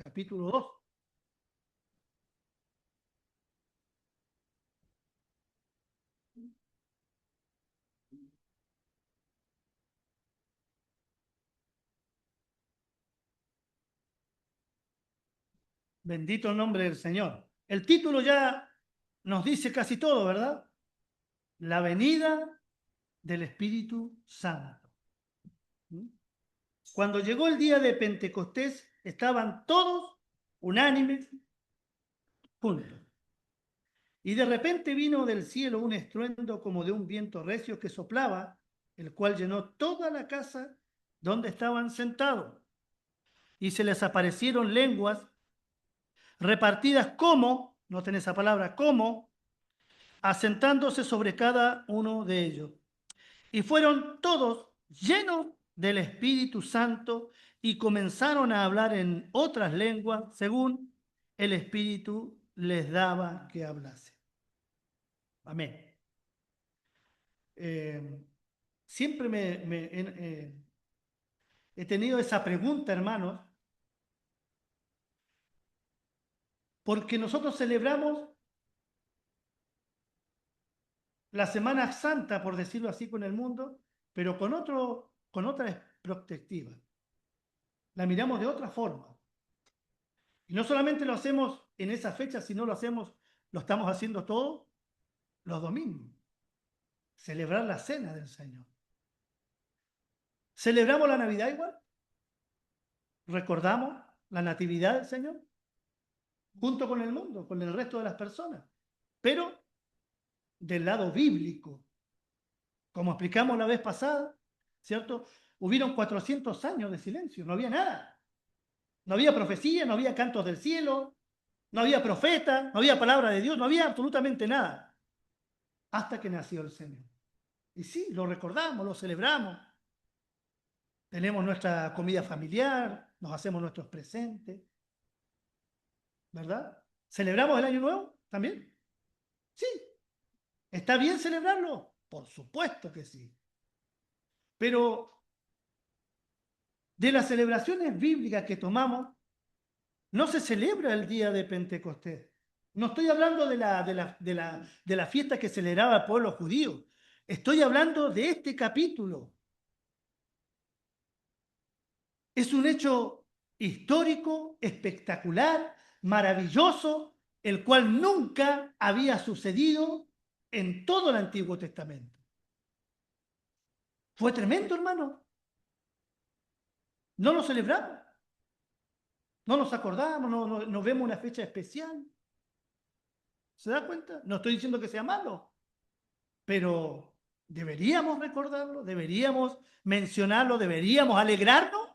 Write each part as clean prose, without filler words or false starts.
capítulo 2. Bendito el nombre del Señor. El título ya nos dice casi todo, ¿verdad? La venida del Espíritu Santo. Cuando llegó el día de Pentecostés, estaban todos unánimes juntos. Y de repente vino del cielo un estruendo como de un viento recio que soplaba, el cual llenó toda la casa donde estaban sentados. Y se les aparecieron lenguas repartidas como, noten esa palabra, como, asentándose sobre cada uno de ellos. Y fueron todos llenos del Espíritu Santo y comenzaron a hablar en otras lenguas según el Espíritu les daba que hablase. Amén. Siempre he tenido esa pregunta, hermanos, porque nosotros celebramos la Semana Santa, por decirlo así, con el mundo, pero con otra perspectiva. La miramos de otra forma. Y no solamente lo hacemos en esa fecha, sino lo estamos haciendo todos los domingos. Celebrar la cena del Señor. ¿Celebramos la Navidad igual? ¿Recordamos la natividad del Señor? Junto con el mundo, con el resto de las personas. Pero del lado bíblico. Como explicamos la vez pasada, ¿cierto? Hubieron 400 años de silencio, no había nada. No había profecía, no había cantos del cielo, no había profeta, no había palabra de Dios, no había absolutamente nada. Hasta que nació el Señor. Y sí, lo recordamos, lo celebramos. Tenemos nuestra comida familiar, nos hacemos nuestros presentes. ¿Verdad? ¿Celebramos el Año Nuevo también? Sí. ¿Está bien celebrarlo? Por supuesto que sí. Pero de las celebraciones bíblicas que tomamos, no se celebra el día de Pentecostés. No estoy hablando de la fiesta que celebraba el pueblo judío. Estoy hablando de este capítulo. Es un hecho histórico, espectacular, maravilloso, el cual nunca había sucedido en todo el Antiguo Testamento. Fue tremendo, hermano. No lo celebramos, no nos acordamos, no vemos una fecha especial. ¿Se da cuenta? No estoy diciendo que sea malo, pero deberíamos recordarlo, deberíamos mencionarlo, deberíamos alegrarnos,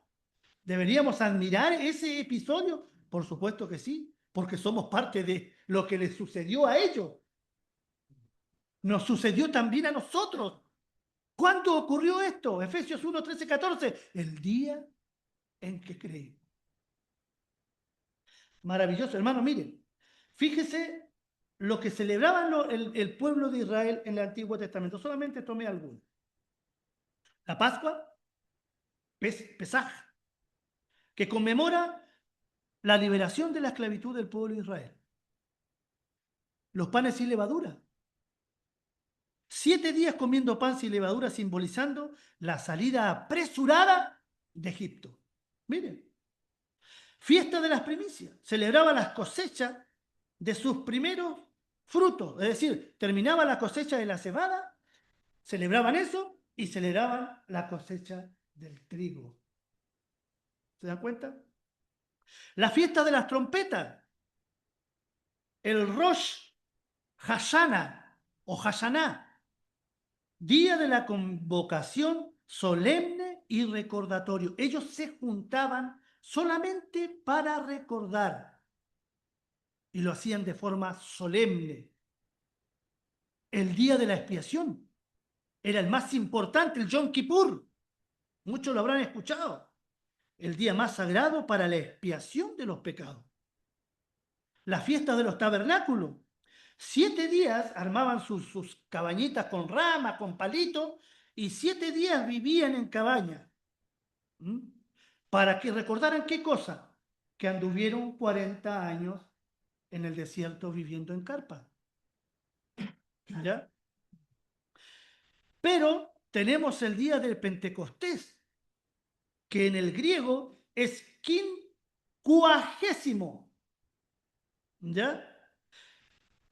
deberíamos admirar ese episodio. Por supuesto que sí, porque somos parte de lo que les sucedió a ellos. Nos sucedió también a nosotros. ¿Cuándo ocurrió esto? Efesios 1, 13, 14. El día en que creí. Maravilloso, hermano, miren. Fíjese lo que celebraban el pueblo de Israel en el Antiguo Testamento. Solamente tomé algunos. La Pascua, Pesaj, que conmemora la liberación de la esclavitud del pueblo de Israel. Los panes sin levadura. 7 días comiendo pan sin levadura, simbolizando la salida apresurada de Egipto. Miren. Fiesta de las primicias. Celebraba las cosechas de sus primeros frutos. Es decir, terminaba la cosecha de la cebada, celebraban eso y celebraban la cosecha del trigo. ¿Se dan cuenta? La fiesta de las trompetas. El Rosh Hashanah o Hashaná. Día de la convocación solemne y recordatorio. Ellos se juntaban solamente para recordar. Y lo hacían de forma solemne. El día de la expiación era el más importante, el Yom Kippur. Muchos lo habrán escuchado. El día más sagrado para la expiación de los pecados. La fiesta de los tabernáculos. 7 días armaban sus cabañitas con ramas, con palitos, y 7 días vivían en cabaña. ¿Para que recordaran qué cosa? que anduvieron 40 años en el desierto viviendo en carpa. ¿Ya? Pero tenemos el día del Pentecostés, que en el griego es quincuagésimo. ¿Ya?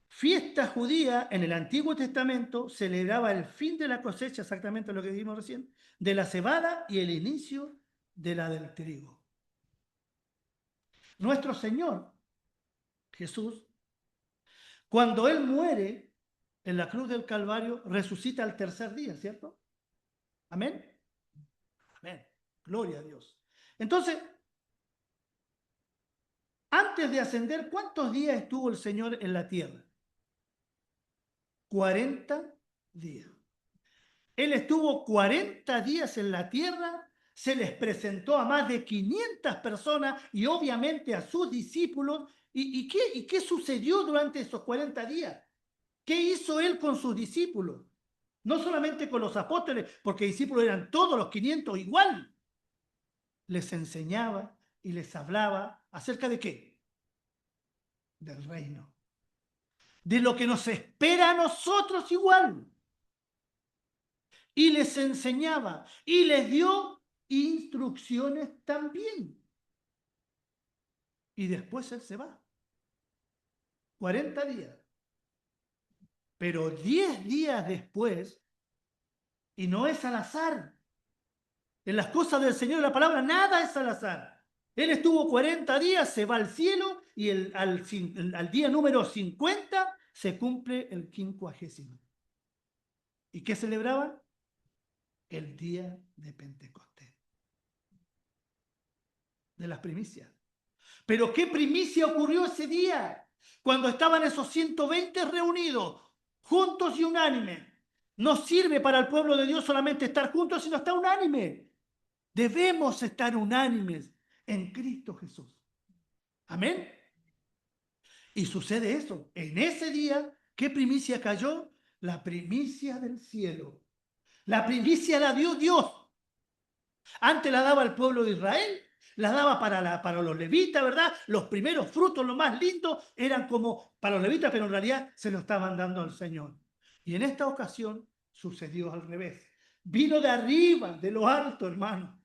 Fiesta judía en el Antiguo Testamento celebraba el fin de la cosecha, exactamente lo que dijimos recién, de la cebada y el inicio de la del trigo. Nuestro Señor Jesús, cuando Él muere en la cruz del Calvario, resucita al tercer día, ¿cierto? Amén. Amén. Gloria a Dios. Entonces, antes de ascender, ¿cuántos días estuvo el Señor en la tierra? 40 días. Él estuvo 40 días en la tierra, se les presentó a más de 500 personas y obviamente a sus discípulos. ¿Y qué sucedió durante esos 40 días? ¿Qué hizo él con sus discípulos? No solamente con los apóstoles, porque discípulos eran todos los 500 igual. Les enseñaba y les hablaba acerca de qué? Del reino. De lo que nos espera a nosotros igual. Y les enseñaba y les dio instrucciones también. Y después él se va. 40 días. Pero 10 días después, y no es al azar, en las cosas del Señor, la palabra, nada es al azar. Él estuvo 40 días, se va al cielo y al día número 50 se cumple el 50. ¿Y qué celebraban? El día de Pentecostés. De las primicias. Pero ¿qué primicia ocurrió ese día? Cuando estaban esos 120 reunidos, juntos y unánimes. No sirve para el pueblo de Dios solamente estar juntos, sino estar unánime. Debemos estar unánimes en Cristo Jesús. Amén. Y sucede eso. En ese día, ¿qué primicia cayó? La primicia del cielo. La primicia la dio Dios. Antes la daba el pueblo de Israel, la daba para los levitas, ¿verdad? Los primeros frutos, lo más lindo, eran como para los levitas, pero en realidad se lo estaban dando al Señor. Y en esta ocasión sucedió al revés. Vino de arriba, de lo alto, hermano.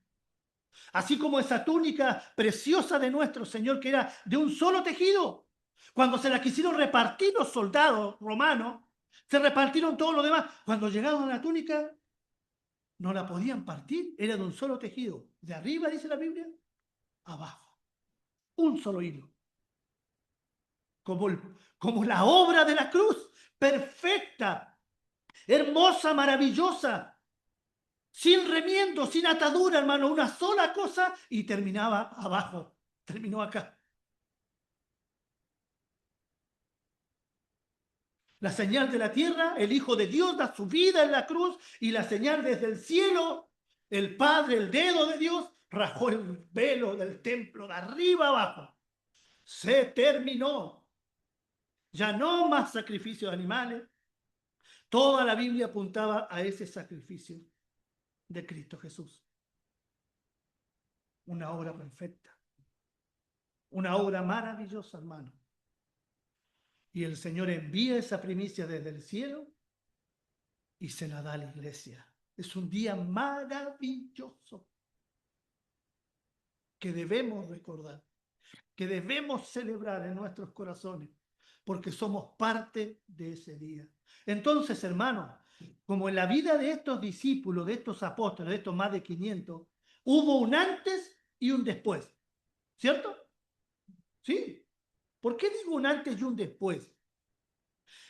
Así como esa túnica preciosa de nuestro Señor, que era de un solo tejido. Cuando se la quisieron repartir los soldados romanos, se repartieron todo lo demás. Cuando llegaron a la túnica, no la podían partir, era de un solo tejido. De arriba, dice la Biblia, abajo. Un solo hilo. Como la obra de la cruz, perfecta, hermosa, maravillosa, sin remiendo, sin atadura, hermano, una sola cosa y terminaba abajo, terminó acá. La señal de la tierra, el Hijo de Dios da su vida en la cruz y la señal desde el cielo, el Padre, el dedo de Dios, rajó el velo del templo de arriba abajo. Se terminó. Ya no más sacrificios de animales. Toda la Biblia apuntaba a ese sacrificio de Cristo Jesús. Una obra perfecta. Una obra maravillosa, hermano. Y el Señor envía esa primicia desde el cielo y se la da a la iglesia. Es un día maravilloso que debemos recordar, que debemos celebrar en nuestros corazones, porque somos parte de ese día. Entonces, hermanos, como en la vida de estos discípulos, de estos apóstoles, de estos más de 500, hubo un antes y un después, ¿cierto? Sí. ¿Por qué digo un antes y un después?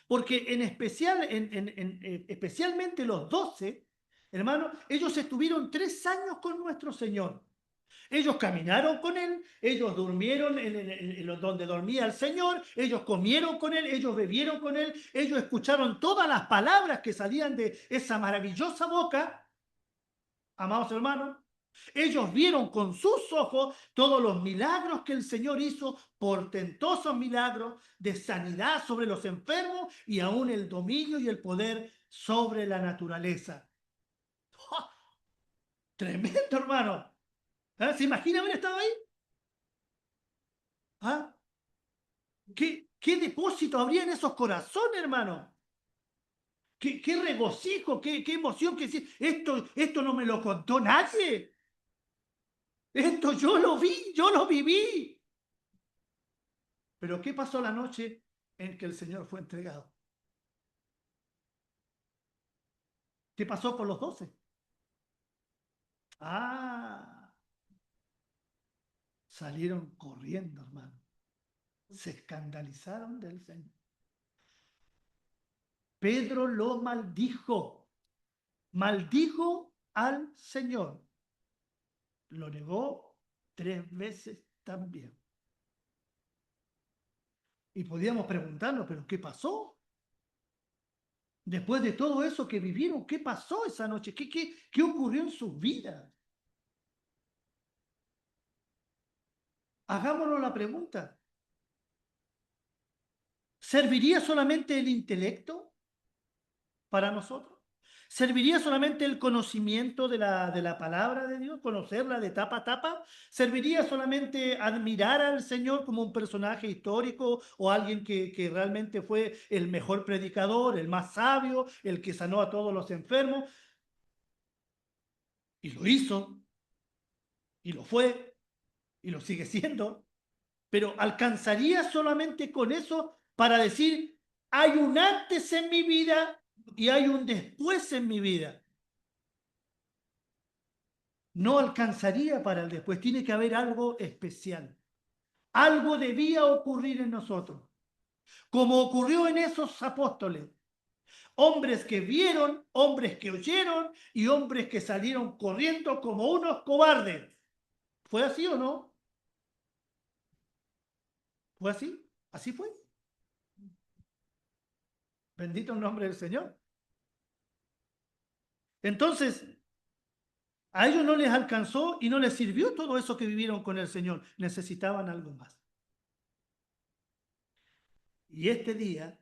Porque en especial, especialmente los 12, hermanos, ellos estuvieron 3 años con nuestro Señor. Ellos caminaron con Él, ellos durmieron en donde dormía el Señor, ellos comieron con Él, ellos bebieron con Él, ellos escucharon todas las palabras que salían de esa maravillosa boca, amados hermanos. Ellos vieron con sus ojos todos los milagros que el Señor hizo, portentosos milagros de sanidad sobre los enfermos y aún el dominio y el poder sobre la naturaleza. ¡Oh! Tremendo, hermano. ¿Se imagina haber estado ahí? ¿Ah? ¿Qué depósito habría en esos corazones, hermano? ¿Qué regocijo, qué emoción, que sí, esto no me lo contó nadie. Esto yo lo vi, yo lo viví. Pero ¿qué pasó la noche en que el Señor fue entregado? ¿Qué pasó con los 12? Ah, salieron corriendo, hermano. Se escandalizaron del Señor. Pedro lo maldijo. Maldijo al Señor. Lo negó 3 veces también. Y podíamos preguntarnos, ¿pero qué pasó? Después de todo eso que vivieron, ¿qué pasó esa noche? ¿Qué ocurrió en sus vidas? Hagámonos la pregunta. ¿Serviría solamente el intelecto para nosotros? ¿Serviría solamente el conocimiento de la palabra de Dios, conocerla de tapa a tapa? ¿Serviría solamente admirar al Señor como un personaje histórico o alguien que realmente fue el mejor predicador, el más sabio, el que sanó a todos los enfermos? Y lo hizo, y lo fue, y lo sigue siendo. Pero ¿alcanzaría solamente con eso para decir, hay un antes en mi vida y hay un después en mi vida? No alcanzaría para el después, tiene que haber algo especial. Algo debía ocurrir en nosotros, como ocurrió en esos apóstoles. Hombres que vieron, hombres que oyeron y hombres que salieron corriendo como unos cobardes. ¿Fue así o no? ¿Fue así? ¿Así fue? Bendito el nombre del Señor. Entonces, a ellos no les alcanzó y no les sirvió todo eso que vivieron con el Señor. Necesitaban algo más. Y este día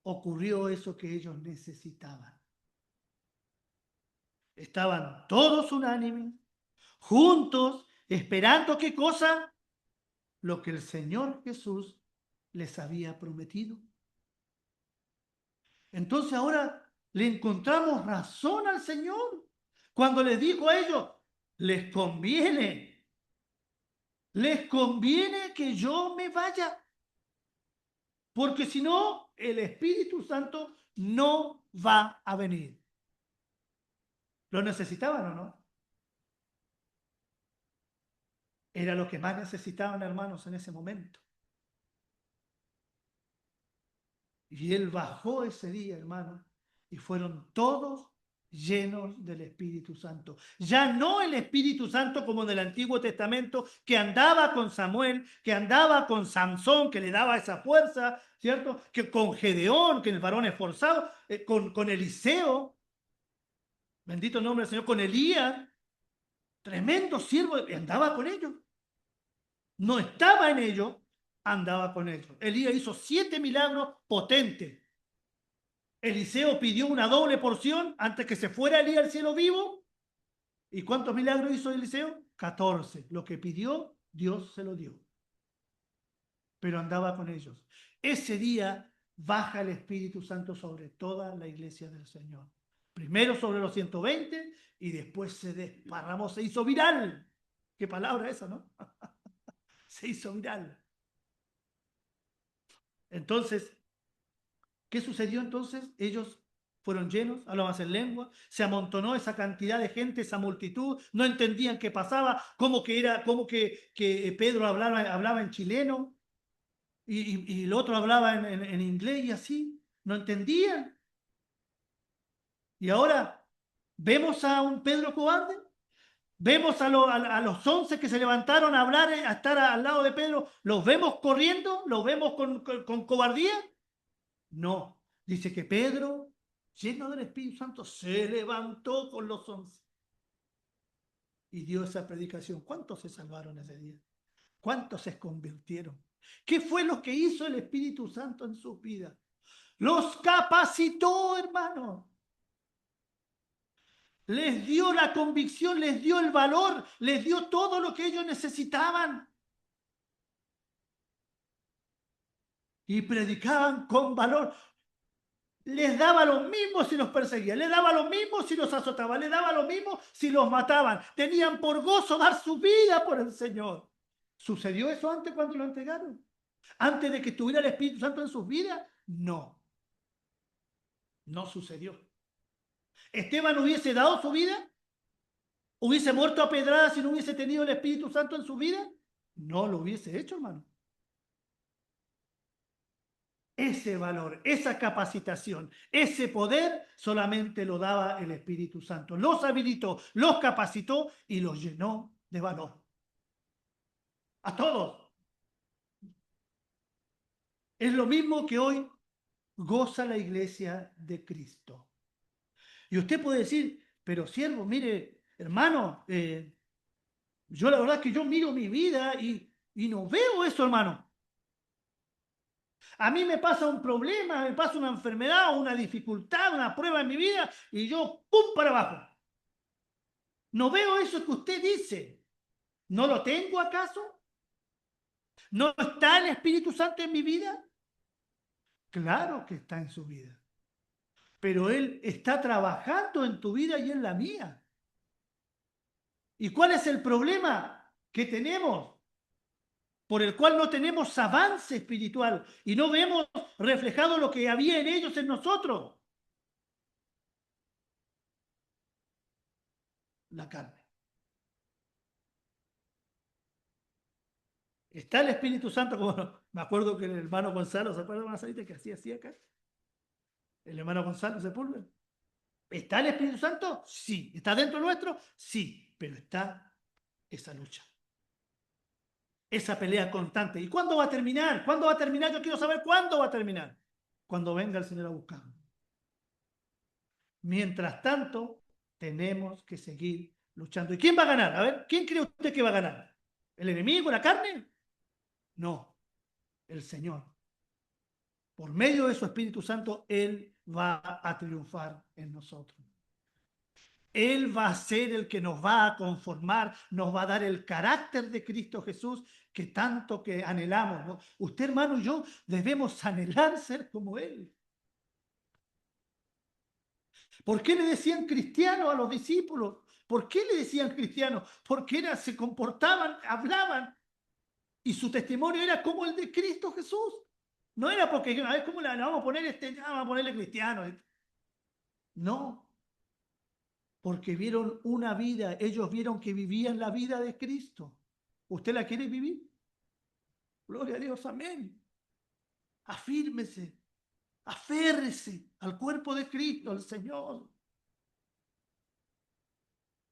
ocurrió eso que ellos necesitaban. Estaban todos unánimes, juntos, esperando qué cosa, lo que el Señor Jesús les había prometido. Entonces ahora le encontramos razón al Señor cuando les dijo a ellos, les conviene que yo me vaya, porque si no, el Espíritu Santo no va a venir. ¿Lo necesitaban o no? Era lo que más necesitaban, hermanos, en ese momento. Y Él bajó ese día, hermano, y fueron todos llenos del Espíritu Santo. Ya no el Espíritu Santo como en el Antiguo Testamento, que andaba con Samuel, que andaba con Sansón, que le daba esa fuerza, ¿cierto? Que con Gedeón, que el varón esforzado, con Eliseo, bendito el nombre del Señor, con Elías, tremendo siervo, andaba con ellos. No estaba en ellos, andaba con ellos. Elías hizo 7 milagros potentes. Eliseo pidió una doble porción antes que se fuera Elías al cielo vivo. ¿Y cuántos milagros hizo Eliseo? 14. Lo que pidió, Dios se lo dio. Pero andaba con ellos. Ese día baja el Espíritu Santo sobre toda la iglesia del Señor. Primero sobre los 120 y después se desparramó, se hizo viral. ¿Qué palabra esa, no? Se hizo viral. Entonces, ¿qué sucedió entonces? Ellos fueron llenos, hablaban en lengua, se amontonó esa cantidad de gente, esa multitud, no entendían qué pasaba, cómo que Pedro hablaba en chileno y el otro hablaba en inglés y así, no entendían. Y ahora vemos a un Pedro cobarde, vemos a los 11 que se levantaron a hablar, a estar al lado de Pedro, los vemos corriendo, los vemos con cobardía. No, dice que Pedro, lleno del Espíritu Santo, se levantó con los 11 y dio esa predicación. ¿Cuántos se salvaron ese día? ¿Cuántos se convirtieron? ¿Qué fue lo que hizo el Espíritu Santo en sus vidas? Los capacitó, hermano. Les dio la convicción, les dio el valor, les dio todo lo que ellos necesitaban. y predicaban con valor. Les daba lo mismo si los perseguían, les daba lo mismo si los azotaban, les daba lo mismo si los mataban. Tenían por gozo dar su vida por el Señor. ¿Sucedió eso antes cuando lo entregaron? ¿Antes de que estuviera el Espíritu Santo en sus vidas? No, no sucedió. ¿Esteban hubiese dado su vida? ¿Hubiese muerto a pedradas si no hubiese tenido el Espíritu Santo en su vida? No lo hubiese hecho, hermano. Ese valor, esa capacitación, ese poder solamente lo daba el Espíritu Santo. Los habilitó, los capacitó y los llenó de valor. A todos. Es lo mismo que hoy goza la iglesia de Cristo. Y usted puede decir, pero siervo, mire, hermano, yo la verdad es que yo miro mi vida y no veo eso, hermano. A mí me pasa un problema, me pasa una enfermedad, una dificultad, una prueba en mi vida y yo, ¡pum!, para abajo. No veo eso que usted dice. ¿No lo tengo acaso? ¿No está el Espíritu Santo en mi vida? Claro que está en su vida. Pero Él está trabajando en tu vida y en la mía. ¿Y cuál es el problema que tenemos? Por el cual no tenemos avance espiritual y no vemos reflejado lo que había en ellos en nosotros. La carne. Está el Espíritu Santo, como me acuerdo que el hermano Gonzalo, ¿se acuerdan de que hacía así acá? El hermano Gonzalo Sepúlveda. ¿Está el Espíritu Santo? Sí. ¿Está dentro nuestro? Sí. Pero está esa lucha. Esa pelea constante. ¿Y cuándo va a terminar? ¿Cuándo va a terminar? Yo quiero saber cuándo va a terminar. Cuando venga el Señor a buscarnos. Mientras tanto, tenemos que seguir luchando. ¿Y quién va a ganar? A ver, ¿quién cree usted que va a ganar? ¿El enemigo, la carne? No, el Señor. Por medio de su Espíritu Santo, Él va a triunfar en nosotros. Él va a ser el que nos va a conformar, nos va a dar el carácter de Cristo Jesús que tanto que anhelamos, ¿no? Usted, hermano, y yo debemos anhelar ser como Él. ¿Por qué le decían cristianos a los discípulos? ¿Por qué le decían cristianos? Porque se comportaban, hablaban y su testimonio era como el de Cristo Jesús. No era porque a ver cómo le vamos a poner vamos a ponerle cristiano. No, porque vieron una vida, ellos vieron que vivían la vida de Cristo. ¿Usted la quiere vivir? Gloria a Dios, amén. Afírmese, aférrese al cuerpo de Cristo, al Señor.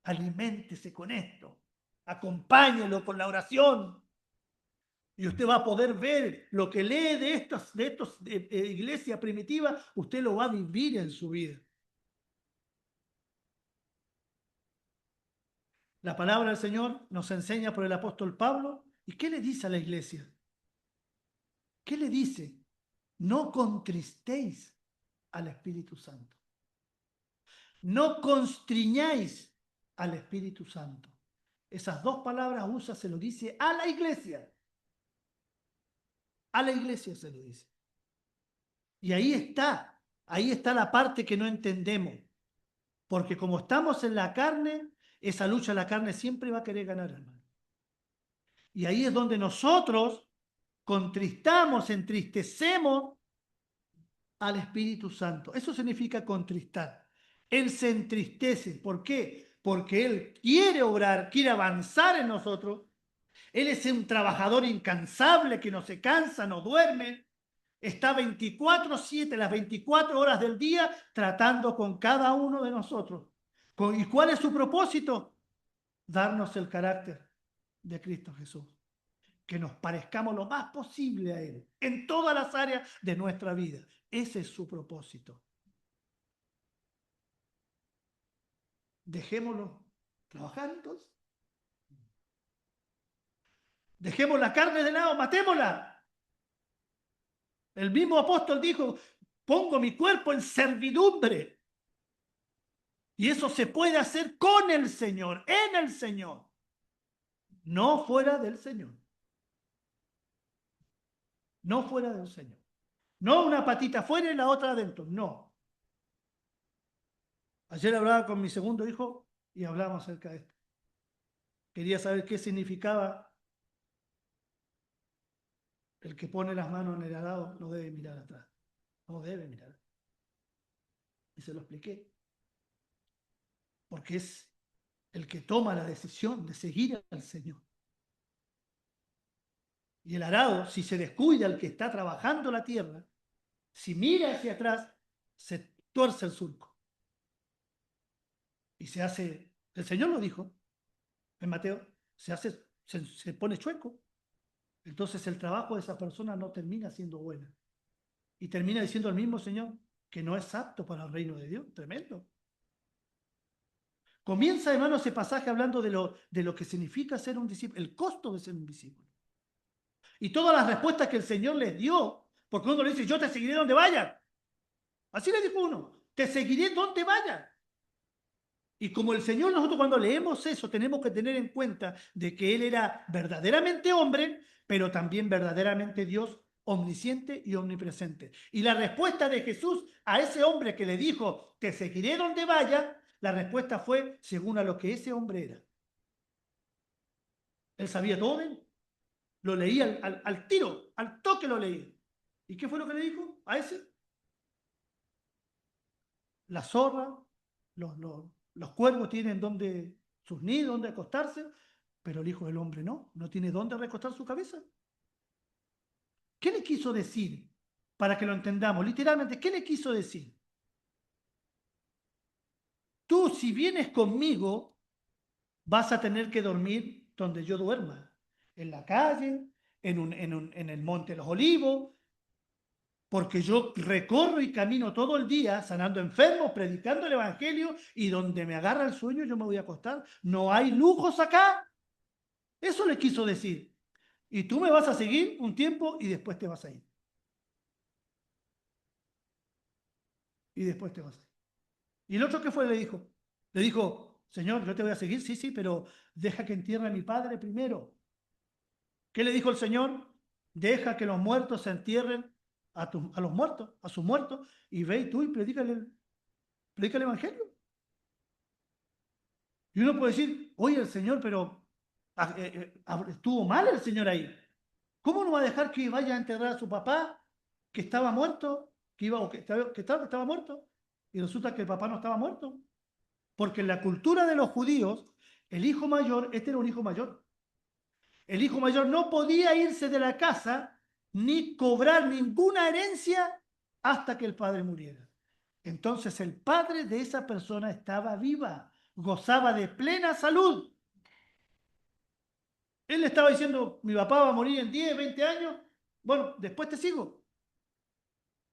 Aliméntese con esto, acompáñelo con la oración. Y usted va a poder ver lo que lee de estos iglesia primitiva, usted lo va a vivir en su vida. La palabra del Señor nos enseña por el apóstol Pablo. ¿Y qué le dice a la iglesia? ¿Qué le dice? No contristéis al Espíritu Santo. No constriñáis al Espíritu Santo. Esas dos palabras usa, se lo dice a la iglesia. A la iglesia se lo dice. Y ahí está la parte que no entendemos. Porque como estamos en la carne, esa lucha la carne siempre va a querer ganar, hermano. Y ahí es donde nosotros contristamos, entristecemos al Espíritu Santo. Eso significa contristar. Él se entristece. ¿Por qué? Porque Él quiere obrar, quiere avanzar en nosotros. Él es un trabajador incansable que no se cansa, no duerme. Está 24/7, las 24 horas del día, tratando con cada uno de nosotros. ¿Y cuál es su propósito? Darnos el carácter de Cristo Jesús. Que nos parezcamos lo más posible a Él, en todas las áreas de nuestra vida. Ese es su propósito. Dejémoslo trabajar entonces. Dejemos la carne de lado, matémosla. El mismo apóstol dijo, pongo mi cuerpo en servidumbre. Y eso se puede hacer con el Señor, en el Señor. No fuera del Señor. No fuera del Señor. No una patita afuera y la otra adentro, no. Ayer hablaba con mi segundo hijo y hablábamos acerca de esto. Quería saber qué significaba el que pone las manos en el arado, no debe mirar atrás, no debe mirar. Y se lo expliqué, porque es el que toma la decisión de seguir al Señor. Y el arado, si se descuida el que está trabajando la tierra, si mira hacia atrás, se tuerce el surco. Y se hace, el Señor lo dijo en Mateo, se pone chueco. Entonces el trabajo de esa persona no termina siendo buena. Y termina diciendo el mismo Señor que no es apto para el reino de Dios. Tremendo. Comienza, hermano, ese pasaje hablando de lo que significa ser un discípulo, el costo de ser un discípulo. Y todas las respuestas que el Señor les dio, porque uno le dice, yo te seguiré donde vayas. Así le dijo uno, te seguiré donde vayas. Y como el Señor, nosotros cuando leemos eso, tenemos que tener en cuenta de que Él era verdaderamente hombre, pero también verdaderamente Dios, omnisciente y omnipresente. Y la respuesta de Jesús a ese hombre que le dijo, te seguiré donde vaya, la respuesta fue según a lo que ese hombre era. Él sabía todo de él. Lo leía al tiro, al toque lo leía. ¿Y qué fue lo que le dijo a ese? La zorra, los cuervos tienen donde sus nidos, donde acostarse, pero el Hijo del Hombre no tiene dónde recostar su cabeza. ¿Qué le quiso decir? Para que lo entendamos, literalmente, ¿qué le quiso decir? Tú, si vienes conmigo, vas a tener que dormir donde yo duerma, en la calle, en el Monte de los Olivos, porque yo recorro y camino todo el día sanando enfermos, predicando el Evangelio, y donde me agarra el sueño yo me voy a acostar. No hay lujos acá. Eso le quiso decir. Y tú me vas a seguir un tiempo y después te vas a ir. Y después te vas a ir. ¿Y el otro qué fue? Le dijo. Le dijo, Señor, yo te voy a seguir, sí, sí, pero deja que entierre a mi padre primero. ¿Qué le dijo el Señor? Deja que los muertos se entierren a los muertos, a sus muertos, y ve y tú y predica el Evangelio. Y uno puede decir, oye, el Señor, pero estuvo mal el Señor ahí. ¿Cómo no va a dejar que vaya a enterrar a su papá, que estaba muerto, que estaba muerto? Y resulta que el papá no estaba muerto. Porque en la cultura de los judíos, el hijo mayor, este era un hijo mayor. El hijo mayor no podía irse de la casa ni cobrar ninguna herencia hasta que el padre muriera. Entonces el padre de esa persona estaba viva, gozaba de plena salud. Él le estaba diciendo, mi papá va a morir en 10, 20 años, bueno, después te sigo.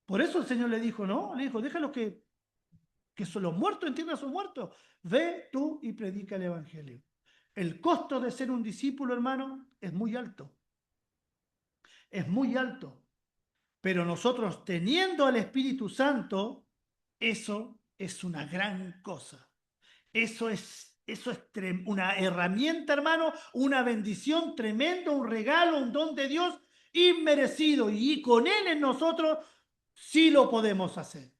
Por eso el Señor le dijo, no, le dijo, déjalo que son los muertos, entiendan a sus muertos. Ve tú y predica el Evangelio. El costo de ser un discípulo, hermano, es muy alto. Es muy alto. Pero nosotros teniendo al Espíritu Santo, eso es una gran cosa. Eso es una herramienta, hermano, una bendición tremenda, un regalo, un don de Dios inmerecido. Y con Él en nosotros sí lo podemos hacer.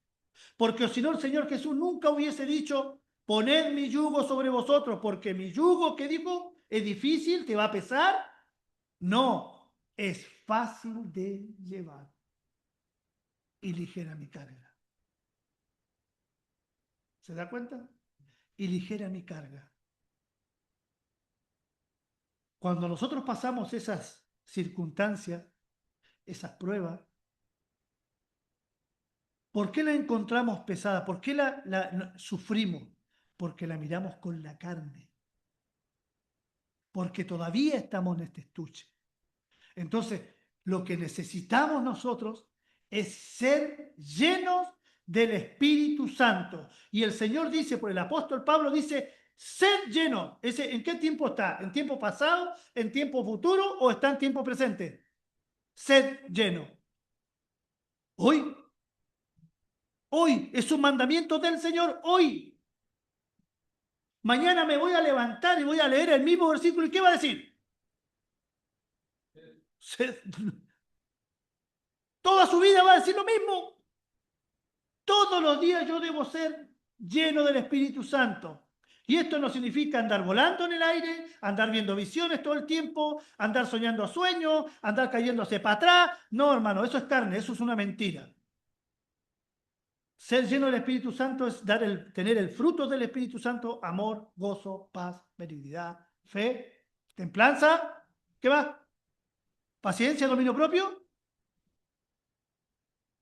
Porque si no, el Señor Jesús nunca hubiese dicho, poned mi yugo sobre vosotros, porque mi yugo, ¿qué dijo? ¿Es difícil? ¿Te va a pesar? No, es fácil de llevar y ligera mi carga. ¿Se da cuenta? Y ligera mi carga. Cuando nosotros pasamos esas circunstancias, esas pruebas, ¿por qué la encontramos pesada? ¿Por qué la sufrimos? Porque la miramos con la carne. Porque todavía estamos en este estuche. Entonces, lo que necesitamos nosotros es ser llenos del Espíritu Santo. Y el Señor dice, por el apóstol Pablo dice, ser lleno. ¿En qué tiempo está? ¿En tiempo pasado? ¿En tiempo futuro? ¿O está en tiempo presente? Ser lleno. Hoy. Hoy. Es un mandamiento del Señor. Hoy. Mañana me voy a levantar y voy a leer el mismo versículo. ¿Y qué va a decir? Sed Toda su vida va a decir lo mismo. Todos los días yo debo ser lleno del Espíritu Santo. Y esto no significa andar volando en el aire, andar viendo visiones todo el tiempo, andar soñando sueños, andar cayéndose para atrás. No, hermano, eso es carne, eso es una mentira. Ser lleno del Espíritu Santo es tener el fruto del Espíritu Santo: amor, gozo, paz, benignidad, fe, templanza. ¿Qué más? Paciencia, dominio propio.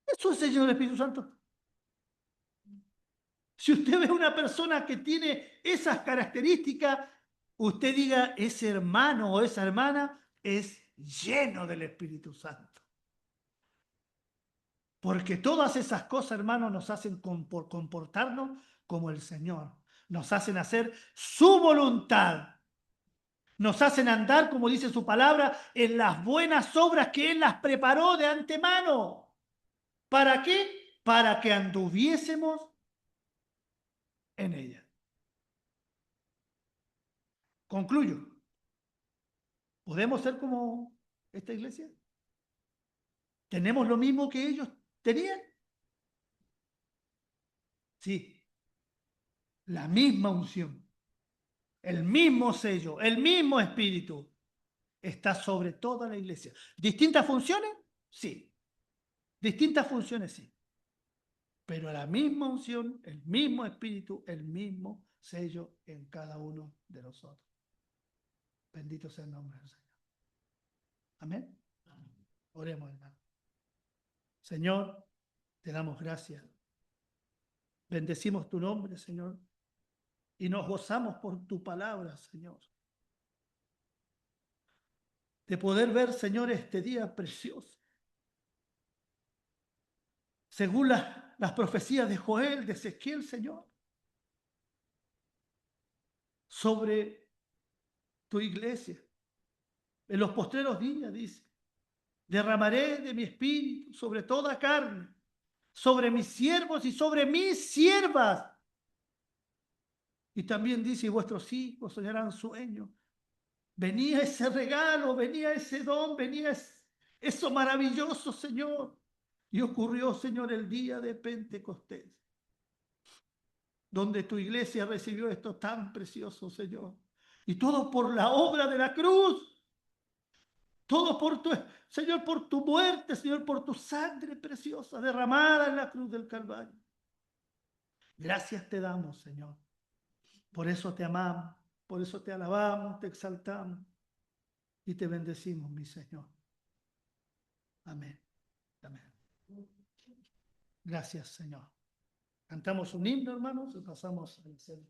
Eso es ser lleno del Espíritu Santo. Si usted ve una persona que tiene esas características, usted diga: ese hermano o esa hermana es lleno del Espíritu Santo. Porque todas esas cosas, hermanos, nos hacen comportarnos como el Señor. Nos hacen hacer su voluntad. Nos hacen andar, como dice su palabra, en las buenas obras que Él las preparó de antemano. ¿Para qué? Para que anduviésemos en ellas. Concluyo. ¿Podemos ser como esta iglesia? ¿Tenemos lo mismo que ellos tenían? Sí, la misma unción, el mismo sello, el mismo espíritu está sobre toda la iglesia. ¿Distintas funciones? Sí. Distintas funciones, sí. Pero la misma unción, el mismo espíritu, el mismo sello en cada uno de nosotros. Bendito sea el nombre del Señor. Amén. Oremos, hermano. Señor, te damos gracias. Bendecimos tu nombre, Señor. Y nos gozamos por tu palabra, Señor. De poder ver, Señor, este día precioso. Según las profecías de Joel, de Ezequiel, Señor. Sobre tu iglesia. En los postreros días, dice: derramaré de mi espíritu sobre toda carne, sobre mis siervos y sobre mis siervas. Y también dice: y vuestros hijos soñarán sueños. Venía ese regalo, venía ese don, venía eso maravilloso, Señor. Y ocurrió, Señor, el día de Pentecostés, donde tu iglesia recibió esto tan precioso, Señor. Y todo por la obra de la cruz. Todo por tu, Señor, por tu muerte, Señor, por tu sangre preciosa derramada en la cruz del Calvario. Gracias te damos, Señor. Por eso te amamos, por eso te alabamos, te exaltamos y te bendecimos, mi Señor. Amén. Amén. Gracias, Señor. Cantamos un himno, hermanos, y pasamos al cielo.